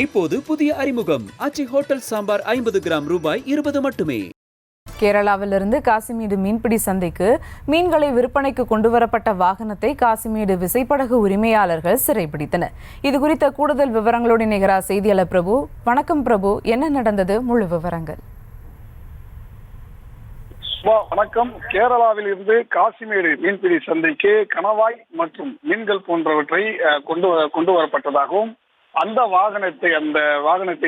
இப்போது புதிய அறிமுகம் ஆச்சி ஹோட்டல் சாம்பார் 50 கிராம் ரூபாய் 20 மட்டுமே. கேரளாவிலிருந்து காசிமேடு மீன்பிடி சந்தைக்கு மீன்களை விற்பனைக்கு கொண்டுவரப்பட்ட வாகனத்தை காசிமேடு விசைப்படகு உரிமையாளர்கள் சிறைப்பிடித்தனர். இது குறித்த கூடுதல் விவரங்களோடு இணைகிறார் செய்தியாளர் பிரபு. வணக்கம் பிரபு, என்ன நடந்தது? முழு விவரங்கள். வணக்கம். கேரளாவில் இருந்து காசிமேடு மீன்பிடி சந்தைக்கு கணவாய் மற்றும் மீன்கள் போன்றவற்றை கொண்டு வரப்பட்டதாகவும் அந்த வாகனத்தை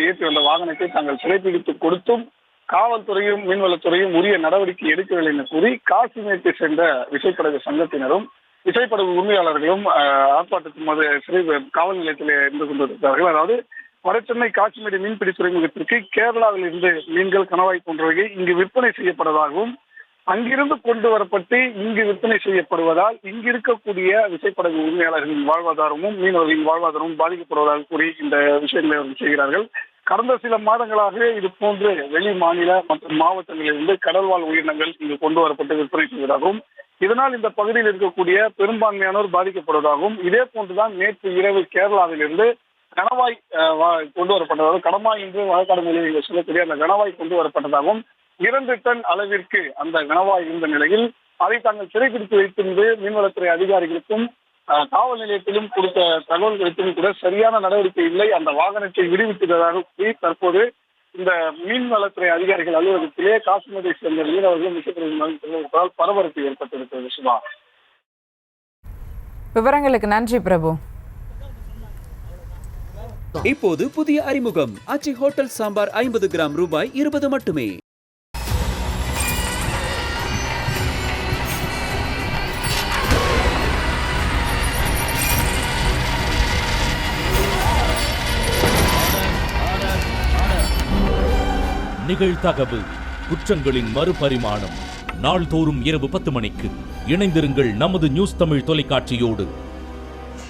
ஏற்றி வந்த வாகனத்தை தாங்கள் சிறைப்பிடித்து கொடுத்தும் காவல்துறையும் மீன்வளத்துறையும் உரிய நடவடிக்கை எடுக்கவில்லை என கூறி காசிமேட்டை சேர்ந்த விசைப்படகு சங்கத்தினரும் விசைப்படகு உரிமையாளர்களும் ஆர்ப்பாட்டத்தின் காவல் நிலையத்தில் இருந்து கொண்டிருக்கிறார்கள். அதாவது வடசென்னை காசிமேடு மீன்பிடி துறைமுகத்திற்கு கேரளாவில் இருந்து மீன்கள் கணவாய் போன்றவை இங்கு விற்பனை செய்யப்படுவதாகவும் அங்கிருந்து கொண்டு வரப்பட்டு இங்கு விற்பனை செய்யப்படுவதால் இங்கு இருக்கக்கூடிய விசைப்படகு உரிமையாளர்களின் வாழ்வாதாரமும் மீனவர்களின் வாழ்வாதாரமும் பாதிக்கப்படுவதாக கூறி இந்த விஷயங்களை அவர்கள் செய்கிறார்கள். கடந்த சில மாதங்களாக இது போன்று வெளி மாநில மற்றும் மாவட்டங்களிலிருந்து கடல்வாழ் உயிரினங்கள் இங்கு கொண்டு வரப்பட்டு விற்பனை செய்வதாகவும் இதனால் இந்த பகுதியில் இருக்கக்கூடிய பெரும்பான்மையானோர் பாதிக்கப்படுவதாகவும் இதே போன்றுதான் நேற்று இரவு கேரளாவில் இருந்து கணவாய் கொண்டு வரப்பட்டதாகவும் கடமாய் என்று வழக்காடு மொழியில் சொல்லக்கூடிய அந்த கணவாய் கொண்டு வரப்பட்டதாகவும் 2 டன் அளவிற்கு அந்த கணவாய் இருந்த நிலையில் அதை தாங்கள் சிறைப்பிடித்து வைத்திருந்து மீன்வளத்துறை அதிகாரிகளுக்கும் காவல் நிலையத்திலும் கொடுத்த தகவல்களுக்கும் கூட சரியான நடவடிக்கை இல்லை. அந்த வாகனத்தை விடுவித்ததாக கூறி தற்போது இந்த மீன்வளத்துறை அதிகாரிகள் அலுவலகத்திலே காசிமேடை சேர்ந்த மீனவர்களும் விசைப்படகு பரபரப்பு ஏற்பட்டிருக்கிறது. சுபா, விவரங்களுக்கு நன்றி பிரபு. இப்போது புதிய அறிமுகம் ஆச்சி ஹோட்டல் சாம்பார் 50 கிராம் ரூபாய் 20 மட்டுமே. நிகழ்தகவு குற்றங்களின் மறுபரிமாணம் நாள்தோறும் இரவு 10 மணிக்கு இணைந்திருங்கள் நமது நியூஸ் தமிழ் தொலைக்காட்சியோடு.